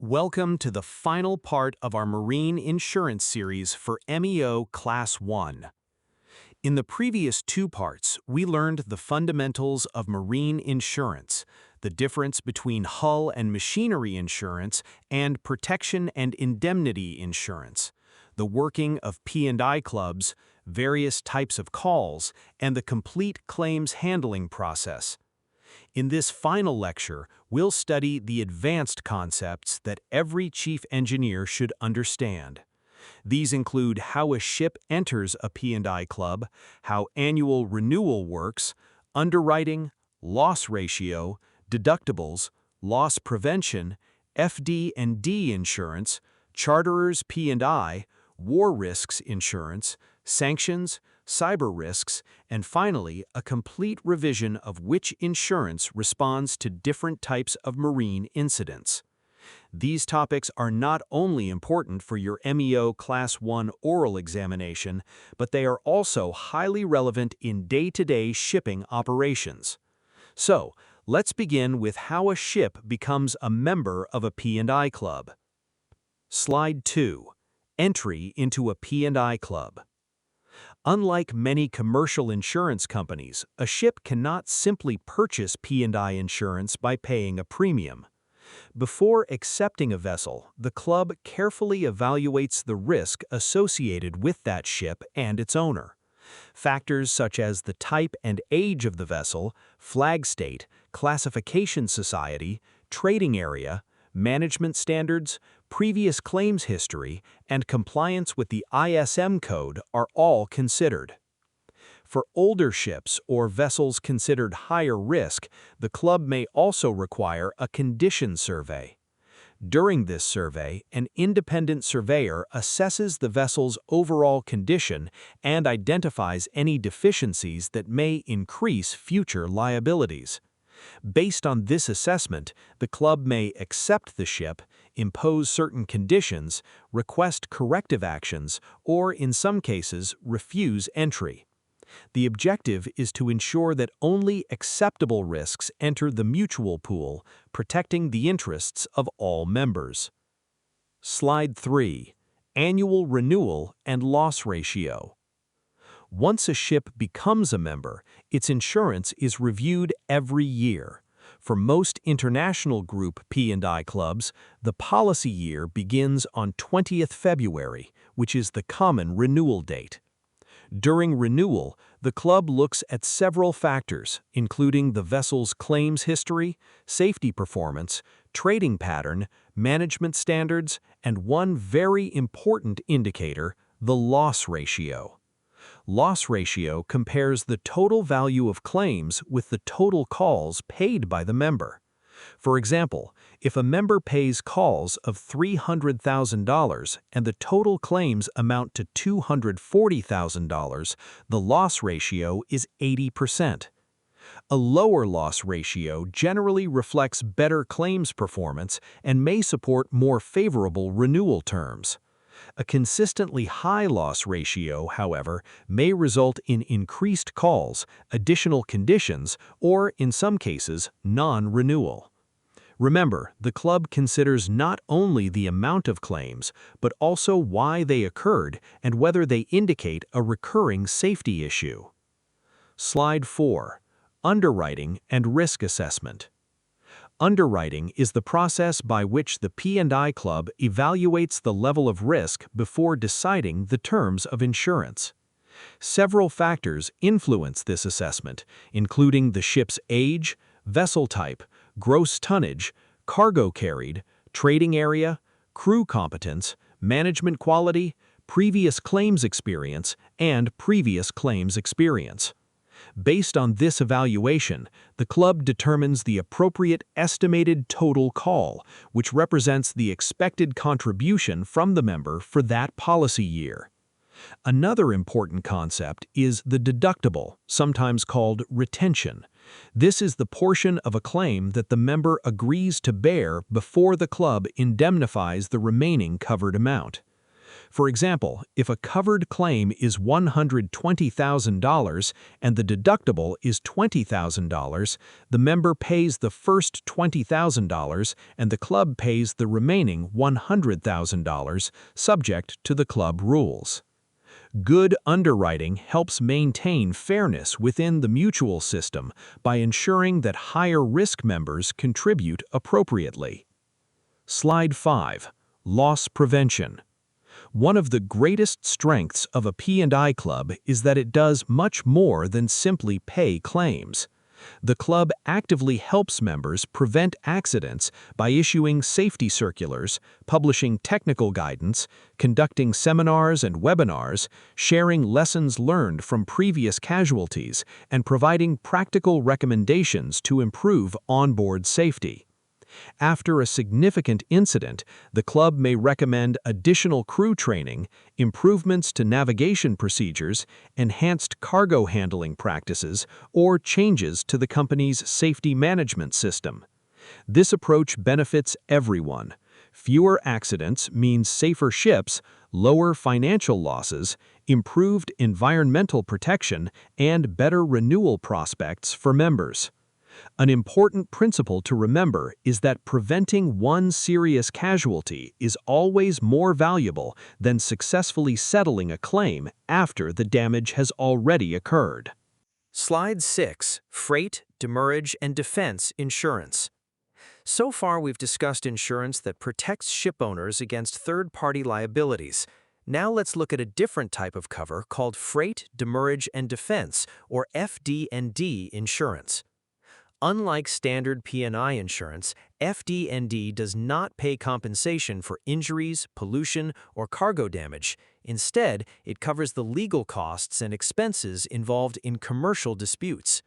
Welcome to the final part of our marine insurance series for MEO Class I. In the previous two parts, we learned the fundamentals of marine insurance, the difference between hull and machinery insurance, and protection and indemnity insurance, the working of P&I clubs, various types of calls, and the complete claims handling process. In this final lecture, we'll study the advanced concepts that every chief engineer should understand. These include how a ship enters a P&I club, how annual renewal works, underwriting, loss ratio, deductibles, loss prevention, FD&D insurance, charterers P&I, war risks insurance, sanctions, cyber risks, and finally, a complete revision of which insurance responds to different types of marine incidents. These topics are not only important for your MEO Class I oral examination, but they are also highly relevant in day-to-day shipping operations. So, let's begin with how a ship becomes a member of a P&I club. Slide 2. Entry into a P&I club. Unlike many commercial insurance companies, a ship cannot simply purchase P&I insurance by paying a premium. Before accepting a vessel, the club carefully evaluates the risk associated with that ship and its owner. Factors such as the type and age of the vessel, flag state, classification society, trading area, management standards, previous claims history, and compliance with the ISM code are all considered. For older ships or vessels considered higher risk, the club may also require a condition survey. During this survey, an independent surveyor assesses the vessel's overall condition and identifies any deficiencies that may increase future liabilities. Based on this assessment, the club may accept the ship, impose certain conditions, request corrective actions, or in some cases, refuse entry. The objective is to ensure that only acceptable risks enter the mutual pool, protecting the interests of all members. Slide 3. Annual renewal and loss ratio. Once a ship becomes a member, its insurance is reviewed every year. For most international group P&I clubs, the policy year begins on 20th February, which is the common renewal date. During renewal, the club looks at several factors, including the vessel's claims history, safety performance, trading pattern, management standards, and one very important indicator, the loss ratio. Loss ratio compares the total value of claims with the total calls paid by the member. For example, if a member pays calls of $300,000 and the total claims amount to $240,000, the loss ratio is 80%. A lower loss ratio generally reflects better claims performance and may support more favorable renewal terms. A consistently high loss ratio, however, may result in increased calls, additional conditions, or, in some cases, non-renewal. Remember, the club considers not only the amount of claims, but also why they occurred and whether they indicate a recurring safety issue. Slide 4. Underwriting and risk assessment. Underwriting is the process by which the P&I club evaluates the level of risk before deciding the terms of insurance. Several factors influence this assessment, including the ship's age, vessel type, gross tonnage, cargo carried, trading area, crew competence, management quality, previous claims experience, and previous claims experience. Based on this evaluation, the club determines the appropriate estimated total call, which represents the expected contribution from the member for that policy year. Another important concept is the deductible, sometimes called retention. This is the portion of a claim that the member agrees to bear before the club indemnifies the remaining covered amount. For example, if a covered claim is $120,000 and the deductible is $20,000, the member pays the first $20,000 and the club pays the remaining $100,000, subject to the club rules. Good underwriting helps maintain fairness within the mutual system by ensuring that higher-risk members contribute appropriately. Slide 5. Loss prevention. One of the greatest strengths of a P&I club is that it does much more than simply pay claims. The club actively helps members prevent accidents by issuing safety circulars, publishing technical guidance, conducting seminars and webinars, sharing lessons learned from previous casualties, and providing practical recommendations to improve onboard safety. After a significant incident, the club may recommend additional crew training, improvements to navigation procedures, enhanced cargo handling practices, or changes to the company's safety management system. This approach benefits everyone. Fewer accidents means safer ships, lower financial losses, improved environmental protection, and better renewal prospects for members. An important principle to remember is that preventing one serious casualty is always more valuable than successfully settling a claim after the damage has already occurred. Slide 6. Freight, Demurrage, and Defense Insurance. So far, we've discussed insurance that protects shipowners against third-party liabilities. Now let's look at a different type of cover called Freight, Demurrage, and Defense, or FD&D insurance. Unlike standard P&I insurance, FD&D does not pay compensation for injuries, pollution, or cargo damage. Instead, it covers the legal costs and expenses involved in commercial disputes.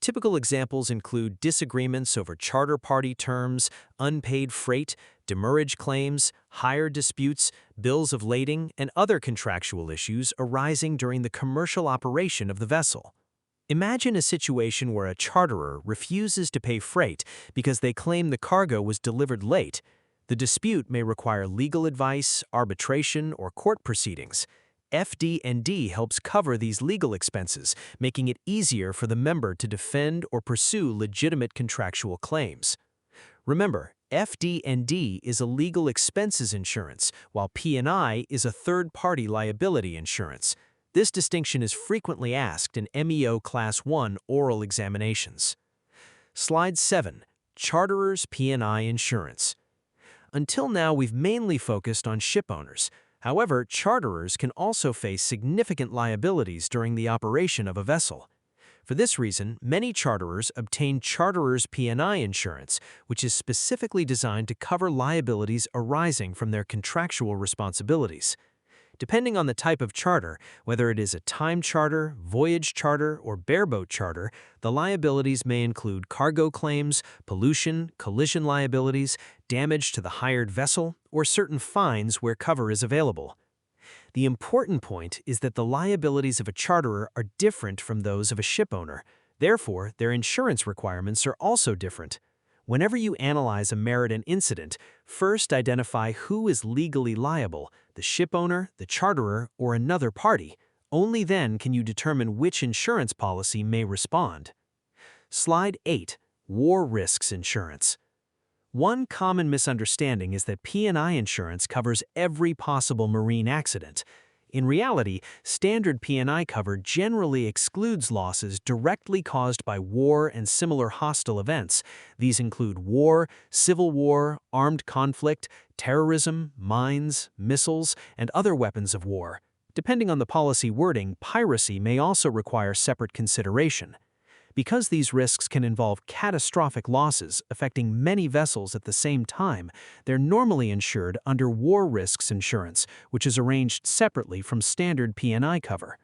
Typical examples include disagreements over charter party terms, unpaid freight, demurrage claims, hire disputes, bills of lading, and other contractual issues arising during the commercial operation of the vessel. Imagine a situation where a charterer refuses to pay freight because they claim the cargo was delivered late. The dispute may require legal advice, arbitration, or court proceedings. FD&D helps cover these legal expenses, making it easier for the member to defend or pursue legitimate contractual claims. Remember, FD&D is a legal expenses insurance, while P&I is a third-party liability insurance. This distinction is frequently asked in MEO Class I oral examinations. Slide 7. Charterers P&I Insurance. Until now, we've mainly focused on shipowners. However, charterers can also face significant liabilities during the operation of a vessel. For this reason, many charterers obtain charterers P&I insurance, which is specifically designed to cover liabilities arising from their contractual responsibilities. Depending on the type of charter, whether it is a time charter, voyage charter, or bareboat charter, the liabilities may include cargo claims, pollution, collision liabilities, damage to the hired vessel, or certain fines where cover is available. The important point is that the liabilities of a charterer are different from those of a shipowner. Therefore, their insurance requirements are also different. Whenever you analyze a merit incident, first identify who is legally liable, the shipowner, the charterer, or another party. Only then can you determine which insurance policy may respond. Slide 8. War Risks Insurance. One common misunderstanding is that P&I insurance covers every possible marine accident. In reality, standard P&I cover generally excludes losses directly caused by war and similar hostile events. These include war, civil war, armed conflict, terrorism, mines, missiles, and other weapons of war. Depending on the policy wording, piracy may also require separate consideration. Because these risks can involve catastrophic losses affecting many vessels at the same time, they're normally insured under war risks insurance, which is arranged separately from standard P&I cover.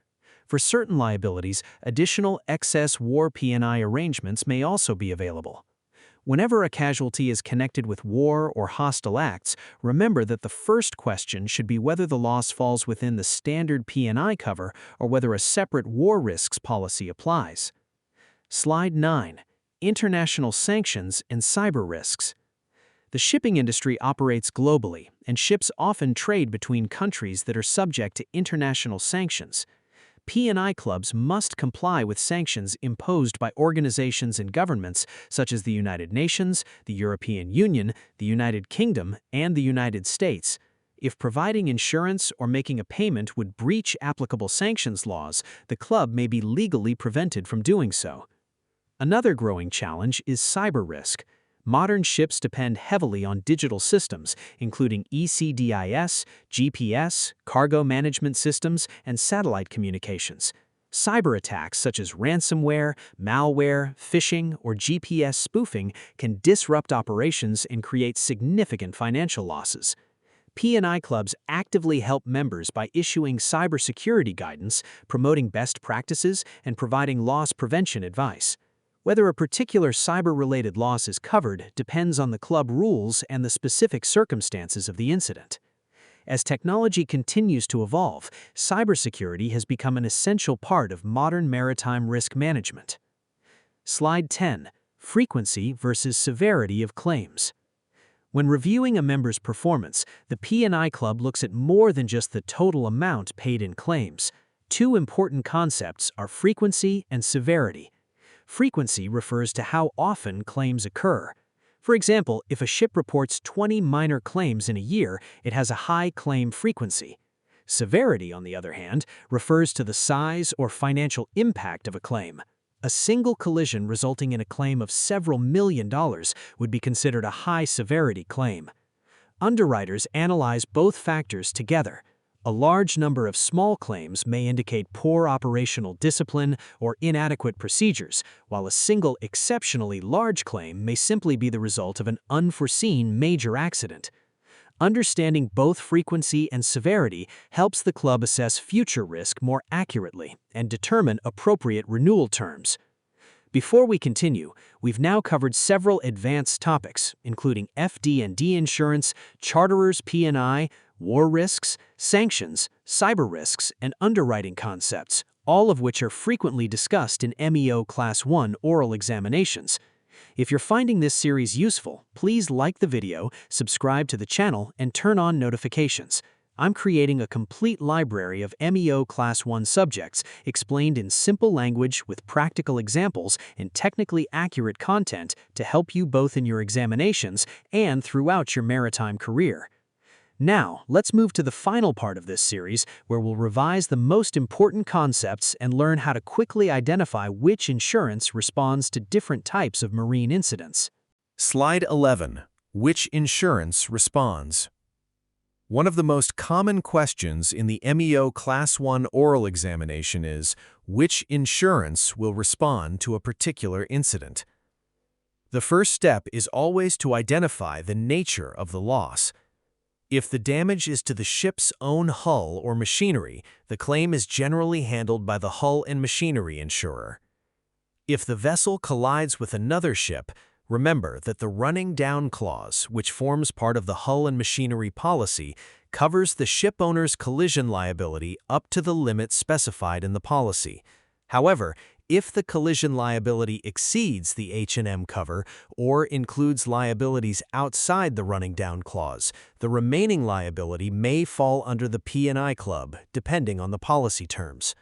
For certain liabilities, additional excess war P&I arrangements may also be available. Whenever a casualty is connected with war or hostile acts, remember that the first question should be whether the loss falls within the standard P&I cover or whether a separate war risks policy applies. Slide 9. International Sanctions and Cyber Risks. The shipping industry operates globally, and ships often trade between countries that are subject to international sanctions. P&I clubs must comply with sanctions imposed by organizations and governments such as the United Nations, the European Union, the United Kingdom, and the United States. If providing insurance or making a payment would breach applicable sanctions laws, the club may be legally prevented from doing so. Another growing challenge is cyber risk. Modern ships depend heavily on digital systems, including ECDIS, GPS, cargo management systems, and satellite communications. Cyber attacks such as ransomware, malware, phishing, or GPS spoofing can disrupt operations and create significant financial losses. P&I clubs actively help members by issuing cybersecurity guidance, promoting best practices, and providing loss prevention advice. Whether a particular cyber-related loss is covered depends on the club rules and the specific circumstances of the incident. As technology continues to evolve, cybersecurity has become an essential part of modern maritime risk management. Slide 10. Frequency versus severity of claims. When reviewing a member's performance, the P&I Club looks at more than just the total amount paid in claims. Two important concepts are frequency and severity. Frequency refers to how often claims occur. For example, if a ship reports 20 minor claims in a year, it has a high claim frequency. Severity, on the other hand, refers to the size or financial impact of a claim. A single collision resulting in a claim of several $1,000,000 would be considered a high-severity claim. Underwriters analyze both factors together. A large number of small claims may indicate poor operational discipline or inadequate procedures, while a single exceptionally large claim may simply be the result of an unforeseen major accident. Understanding both frequency and severity helps the club assess future risk more accurately and determine appropriate renewal terms. Before we continue, we've now covered several advanced topics, including FD&D insurance, charterers P&I, war risks, sanctions, cyber risks, and underwriting concepts, all of which are frequently discussed in MEO Class I oral examinations. If you're finding this series useful, please like the video, subscribe to the channel, and turn on notifications. I'm creating a complete library of MEO Class I subjects explained in simple language with practical examples and technically accurate content to help you both in your examinations and throughout your maritime career. Now, let's move to the final part of this series where we'll revise the most important concepts and learn how to quickly identify which insurance responds to different types of marine incidents. Slide 11. Which insurance responds? One of the most common questions in the MEO Class I oral examination is, which insurance will respond to a particular incident? The first step is always to identify the nature of the loss. If the damage is to the ship's own hull or machinery, the claim is generally handled by the hull and machinery insurer. If the vessel collides with another ship, remember that the running down clause, which forms part of the hull and machinery policy, covers the ship owner's collision liability up to the limit specified in the policy. However, if the collision liability exceeds the H&M cover or includes liabilities outside the running down clause, the remaining liability may fall under the P&I Club, depending on the policy terms.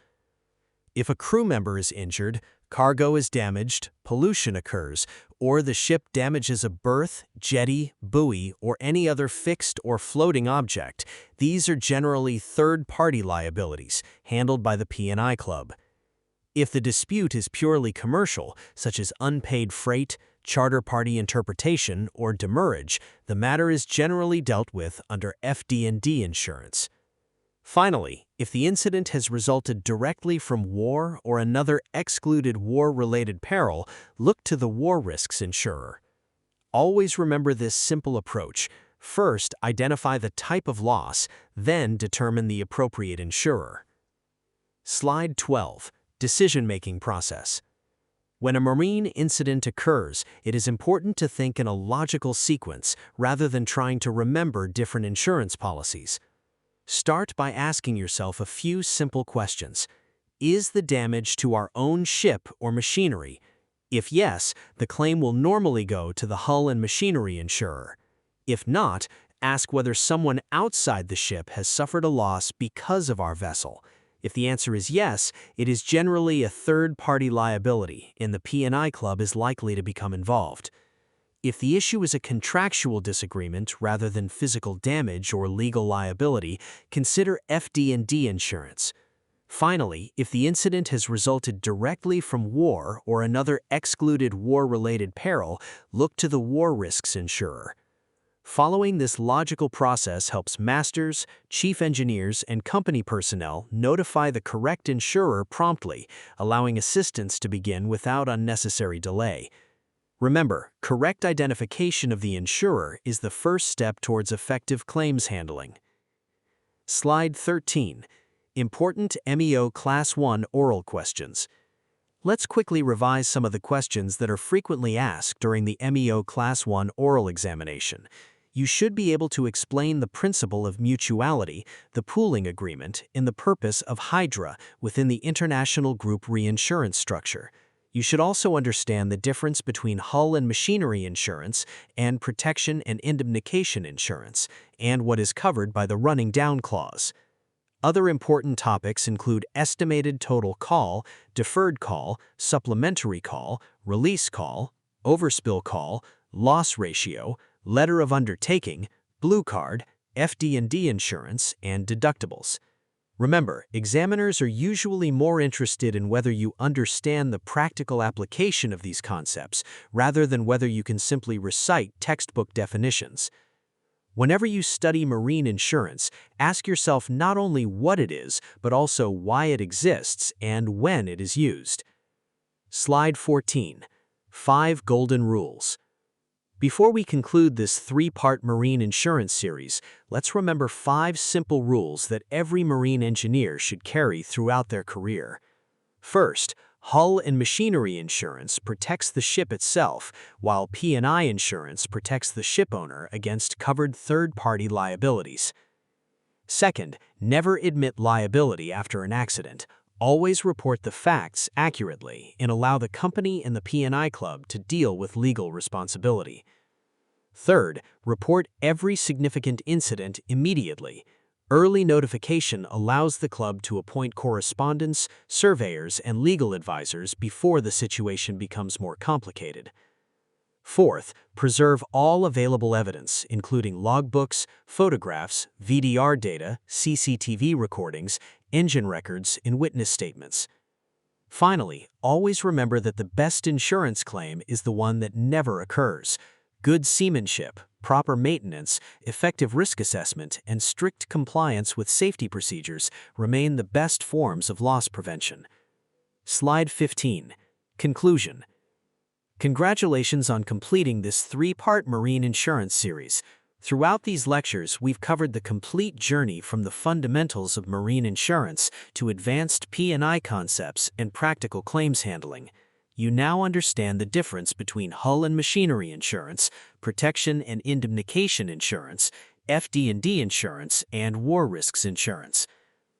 If a crew member is injured, cargo is damaged, pollution occurs, or the ship damages a berth, jetty, buoy, or any other fixed or floating object, these are generally third-party liabilities, handled by the P&I Club. If the dispute is purely commercial, such as unpaid freight, charter party interpretation, or demurrage, the matter is generally dealt with under FD&D insurance. Finally, if the incident has resulted directly from war or another excluded war-related peril, look to the war risks insurer. Always remember this simple approach. First, identify the type of loss, then determine the appropriate insurer. Slide 12. Decision-making process. When a marine incident occurs, it is important to think in a logical sequence rather than trying to remember different insurance policies. Start by asking yourself a few simple questions. Is the damage to our own ship or machinery? If yes, the claim will normally go to the hull and machinery insurer. If not, ask whether someone outside the ship has suffered a loss because of our vessel. If the answer is yes, it is generally a third-party liability, and the P&I Club is likely to become involved. If the issue is a contractual disagreement rather than physical damage or legal liability, consider FD&D insurance. Finally, if the incident has resulted directly from war or another excluded war-related peril, look to the war risks insurer. Following this logical process helps masters, chief engineers, and company personnel notify the correct insurer promptly, allowing assistance to begin without unnecessary delay. Remember, correct identification of the insurer is the first step towards effective claims handling. Slide 13. Important MEO Class I oral questions. Let's quickly revise some of the questions that are frequently asked during the MEO Class I oral examination. You should be able to explain the principle of mutuality, the pooling agreement, and the purpose of Hydra within the international group reinsurance structure. You should also understand the difference between hull and machinery insurance and protection and indemnification insurance, and what is covered by the running down clause. Other important topics include estimated total call, deferred call, supplementary call, release call, overspill call, loss ratio, letter of undertaking, blue card, FD&D insurance, and deductibles. Remember, examiners are usually more interested in whether you understand the practical application of these concepts rather than whether you can simply recite textbook definitions. Whenever you study marine insurance, ask yourself not only what it is, but also why it exists and when it is used. Slide 14. 5 Golden Rules. Before we conclude this 3-part marine insurance series, let's remember 5 simple rules that every marine engineer should carry throughout their career. First, hull and machinery insurance protects the ship itself, while P&I insurance protects the shipowner against covered third-party liabilities. Second, never admit liability after an accident. Always report the facts accurately and allow the company and the P&I Club to deal with legal responsibility. Third, report every significant incident immediately. Early notification allows the club to appoint correspondents, surveyors, and legal advisors before the situation becomes more complicated. Fourth, preserve all available evidence, including logbooks, photographs, VDR data, CCTV recordings, engine records, and witness statements. Finally, always remember that the best insurance claim is the one that never occurs. Good seamanship, proper maintenance, effective risk assessment, and strict compliance with safety procedures remain the best forms of loss prevention. Slide 15. Conclusion. Congratulations on completing this 3-part marine insurance series. Throughout these lectures, we've covered the complete journey from the fundamentals of marine insurance to advanced P&I concepts and practical claims handling. You now understand the difference between hull and machinery insurance, protection and indemnification insurance, FD&D insurance, and war risks insurance.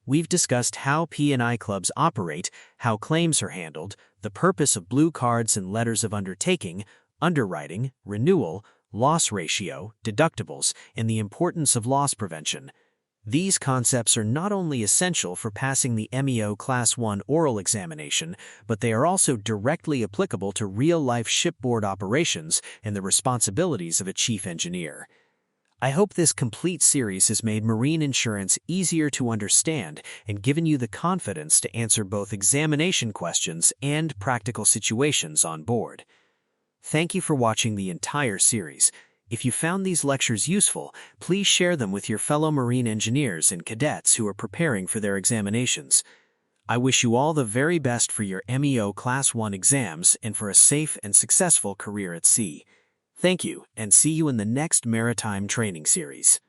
We've discussed how P&I clubs operate, how claims are handled, the purpose of blue cards and letters of undertaking, underwriting, renewal, loss ratio, deductibles, and the importance of loss prevention. These concepts are not only essential for passing the MEO Class I oral examination, but they are also directly applicable to real-life shipboard operations and the responsibilities of a chief engineer. I hope this complete series has made marine insurance easier to understand and given you the confidence to answer both examination questions and practical situations on board. Thank you for watching the entire series. If you found these lectures useful, please share them with your fellow marine engineers and cadets who are preparing for their examinations. I wish you all the very best for your MEO Class I exams and for a safe and successful career at sea. Thank you, and see you in the next Maritime Training Series.